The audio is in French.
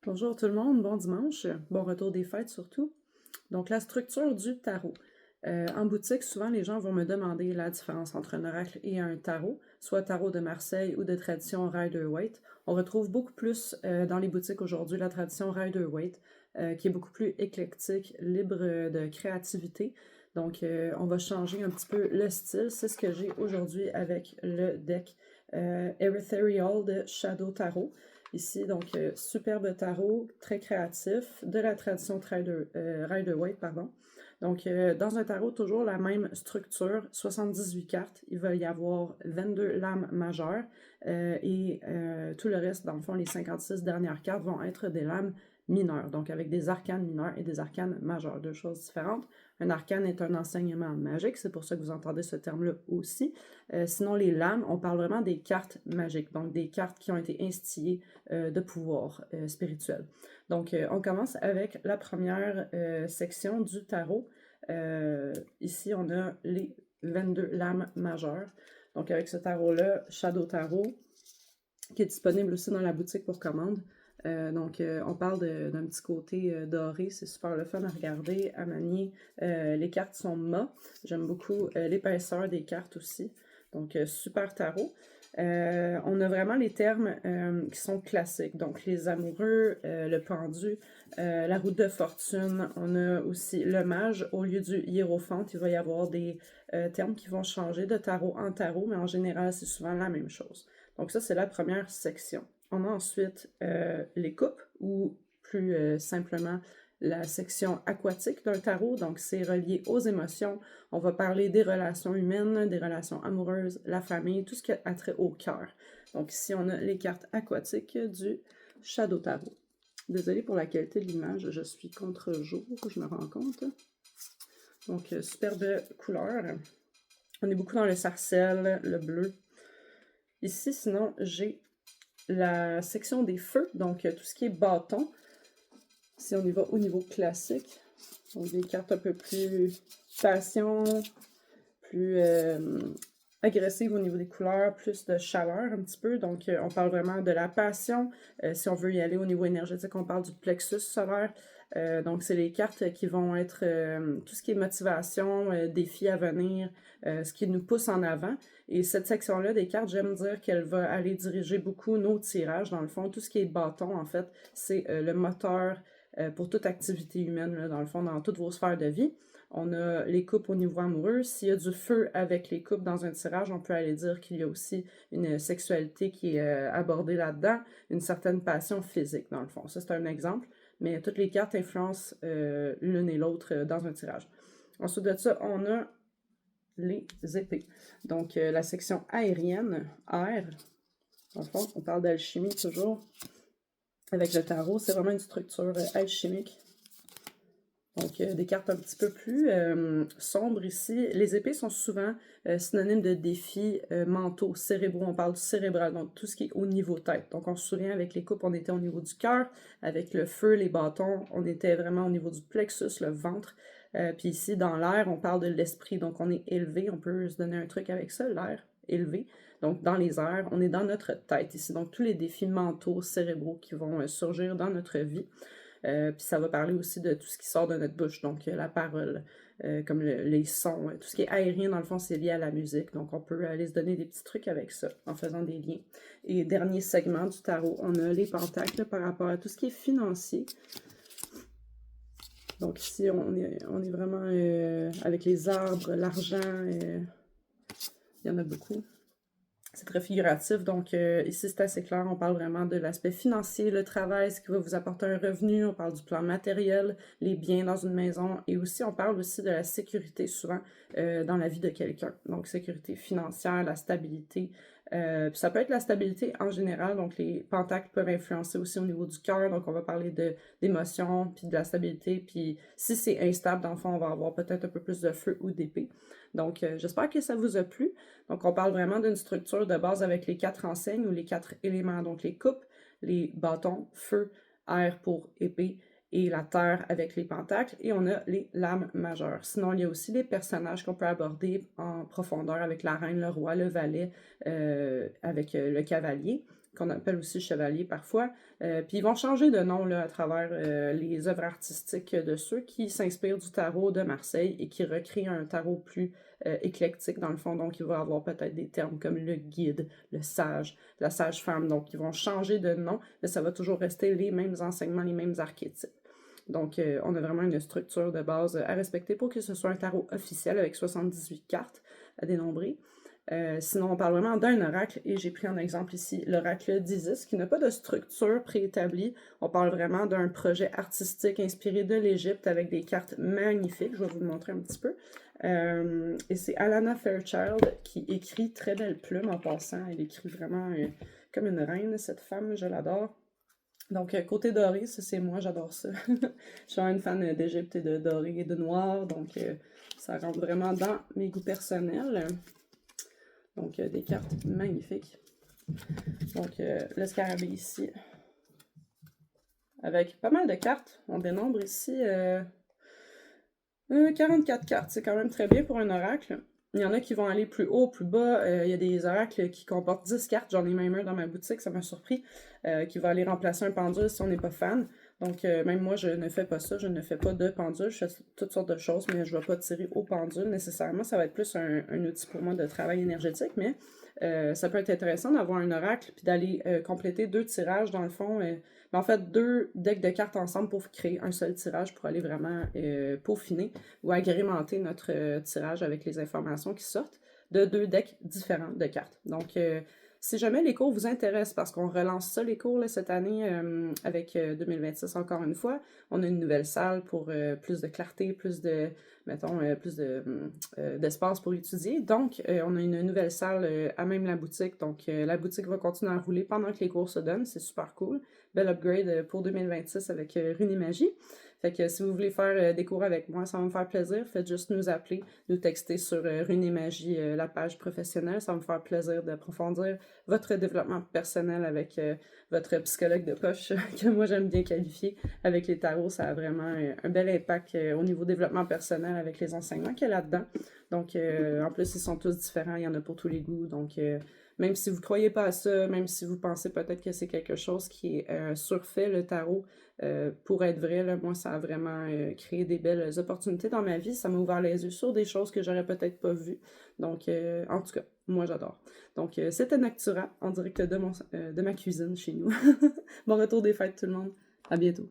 Bonjour tout le monde, bon dimanche, bon retour des fêtes surtout. Donc la structure du tarot. En boutique, souvent les gens vont me demander la différence entre un oracle et un tarot, soit tarot de Marseille ou de tradition Rider-Waite. On retrouve beaucoup plus dans les boutiques aujourd'hui la tradition Rider-Waite, qui est beaucoup plus éclectique, libre de créativité. Donc on va changer un petit peu le style. C'est ce que j'ai aujourd'hui avec le deck Ethereal de Shadow Tarot. Ici, donc, superbe tarot, très créatif, de la tradition Rider-Waite, pardon. Donc, dans un tarot, toujours la même structure, 78 cartes. Il va y avoir 22 lames majeures et tout le reste, dans le fond, les 56 dernières cartes vont être des lames mineures, donc avec des arcanes mineurs et des arcanes majeures, deux choses différentes. Un arcane est un enseignement magique, c'est pour ça que vous entendez ce terme-là aussi. Sinon, les lames, on parle vraiment des cartes magiques, donc des cartes qui ont été instillées de pouvoir spirituel. Donc, on commence avec la première section du tarot. Ici, on a les 22 lames majeures. Donc, avec ce tarot-là, Shadow Tarot, qui est disponible aussi dans la boutique pour commande. On parle d'un petit côté doré, c'est super le fun à regarder, à manier. Les cartes sont mat. J'aime beaucoup l'épaisseur des cartes aussi. Donc, super tarot. On a vraiment les termes qui sont classiques. Donc, les amoureux, le pendu, la roue de fortune. On a aussi le mage. Au lieu du hiérophante, il va y avoir des termes qui vont changer de tarot en tarot, mais en général, c'est souvent la même chose. Donc ça, c'est la première section. On a ensuite les coupes, ou plus simplement la section aquatique d'un tarot. Donc c'est relié aux émotions. On va parler des relations humaines, des relations amoureuses, la famille, tout ce qui a trait au cœur. Donc ici, on a les cartes aquatiques du Shadow Tarot. Désolée pour la qualité de l'image, je suis contre-jour, je me rends compte. Donc, superbe couleur. On est beaucoup dans le sarcelle, le bleu. Ici, sinon, j'ai la section des feux, donc tout ce qui est bâton. Si on y va au niveau classique, donc des cartes un peu plus passion, plus agressive au niveau des couleurs, plus de chaleur un petit peu. Donc, on parle vraiment de la passion. Si on veut y aller au niveau énergétique, on parle du plexus solaire. Donc, c'est les cartes qui vont être tout ce qui est motivation, défis à venir, ce qui nous pousse en avant. Et cette section-là des cartes, j'aime dire qu'elle va aller diriger beaucoup nos tirages. Dans le fond, tout ce qui est bâton, en fait, c'est le moteur pour toute activité humaine, là, dans le fond, dans toutes vos sphères de vie. On a les coupes au niveau amoureux. S'il y a du feu avec les coupes dans un tirage, on peut aller dire qu'il y a aussi une sexualité qui est abordée là-dedans, une certaine passion physique, dans le fond. Ça, c'est un exemple, mais toutes les cartes influencent l'une et l'autre dans un tirage. Ensuite de ça, on a les épées. Donc, la section aérienne, air, dans le fond, on parle d'alchimie toujours. Avec le tarot, c'est vraiment une structure alchimique. Donc, des cartes un petit peu plus sombres ici. Les épées sont souvent synonymes de défis mentaux, cérébraux. On parle du cérébral, donc tout ce qui est au niveau tête. Donc, on se souvient, avec les coupes, on était au niveau du cœur. Avec le feu, les bâtons, on était vraiment au niveau du plexus, le ventre. Puis ici, dans l'air, on parle de l'esprit. Donc, on est élevé. On peut se donner un truc avec ça, l'air élevé. Donc, dans les airs, on est dans notre tête ici. Donc, tous les défis mentaux, cérébraux qui vont surgir dans notre vie. Puis ça va parler aussi de tout ce qui sort de notre bouche, donc la parole, comme les sons, tout ce qui est aérien, dans le fond, c'est lié à la musique. Donc on peut aller se donner des petits trucs avec ça, en faisant des liens. Et dernier segment du tarot, on a les pentacles par rapport à tout ce qui est financier. Donc ici, on est vraiment avec les arbres, l'argent, il y en a beaucoup. C'est très figuratif, donc ici c'est assez clair, on parle vraiment de l'aspect financier, le travail, ce qui va vous apporter un revenu, on parle du plan matériel, les biens dans une maison, et aussi on parle aussi de la sécurité souvent dans la vie de quelqu'un. Donc sécurité financière, la stabilité, puis ça peut être la stabilité en général, donc les pentacles peuvent influencer aussi au niveau du cœur, donc on va parler d'émotions, puis de la stabilité, puis si c'est instable, dans le fond, on va avoir peut-être un peu plus de feu ou d'épée. Donc j'espère que ça vous a plu. Donc, on parle vraiment d'une structure de base avec les 4 enseignes ou les 4 éléments. Donc, les coupes, les bâtons, feu, air pour épée et la terre avec les pentacles. Et on a les lames majeures. Sinon, il y a aussi les personnages qu'on peut aborder en profondeur avec la reine, le roi, le valet, avec le cavalier. qu'on appelle aussi chevalier parfois. Puis ils vont changer de nom là, à travers les œuvres artistiques de ceux qui s'inspirent du tarot de Marseille et qui recréent un tarot plus éclectique dans le fond. Donc il va avoir peut-être des termes comme le guide, le sage, la sage-femme. Donc ils vont changer de nom, mais ça va toujours rester les mêmes enseignements, les mêmes archétypes. Donc, on a vraiment une structure de base à respecter pour que ce soit un tarot officiel avec 78 cartes à dénombrer. Sinon, on parle vraiment d'un oracle, et j'ai pris en exemple ici l'oracle d'Isis, qui n'a pas de structure préétablie. On parle vraiment d'un projet artistique inspiré de l'Égypte avec des cartes magnifiques. Je vais vous le montrer un petit peu. Et c'est Alana Fairchild qui écrit, très belle plume en passant. Elle écrit vraiment comme une reine, cette femme, je l'adore. Donc, côté doré, ça c'est moi, j'adore ça. Je suis une fan d'Égypte et de doré et de noir, donc ça rentre vraiment dans mes goûts personnels. Donc, des cartes magnifiques. Donc, le scarabée ici, avec pas mal de cartes. On dénombre ici 44 cartes, c'est quand même très bien pour un oracle. Il y en a qui vont aller plus haut, plus bas. Il y a des oracles qui comportent 10 cartes. J'en ai même un dans ma boutique, ça m'a surpris. Qui va aller remplacer un pendule si on n'est pas fan. Donc, même moi, je ne fais pas ça. Je ne fais pas de pendule. Je fais toutes sortes de choses, mais je ne vais pas tirer au pendule nécessairement. Ça va être plus un outil pour moi de travail énergétique. Mais ça peut être intéressant d'avoir un oracle puis d'aller compléter 2 tirages dans le fond. En fait, 2 decks de cartes ensemble pour créer un seul tirage pour aller vraiment peaufiner ou agrémenter notre tirage avec les informations qui sortent de 2 decks différents de cartes. Donc, si jamais les cours vous intéressent, parce qu'on relance ça les cours là, cette année avec 2026 encore une fois, on a une nouvelle salle pour plus de clarté, plus de, mettons, d'espace pour étudier. Donc, on a une nouvelle salle à même la boutique. Donc, la boutique va continuer à rouler pendant que les cours se donnent. C'est super cool. Bel upgrade pour 2026 avec Runimagie. Fait que si vous voulez faire des cours avec moi, ça va me faire plaisir. Faites juste nous appeler, nous texter sur Runimagie, la page professionnelle. Ça va me faire plaisir d'approfondir votre développement personnel avec votre psychologue de poche, que moi j'aime bien qualifier. Avec les tarots, ça a vraiment un bel impact au niveau développement personnel avec les enseignements qu'il y a là-dedans. Donc, en plus, ils sont tous différents, il y en a pour tous les goûts. Donc, même si vous ne croyez pas à ça, même si vous pensez peut-être que c'est quelque chose qui est surfait, le tarot, pour être vrai, là, moi, ça a vraiment créé des belles opportunités dans ma vie. Ça m'a ouvert les yeux sur des choses que j'aurais peut-être pas vues. Donc, en tout cas, moi, j'adore. Donc, c'était Noctura, en direct de ma cuisine chez nous. Bon retour des fêtes, tout le monde. À bientôt.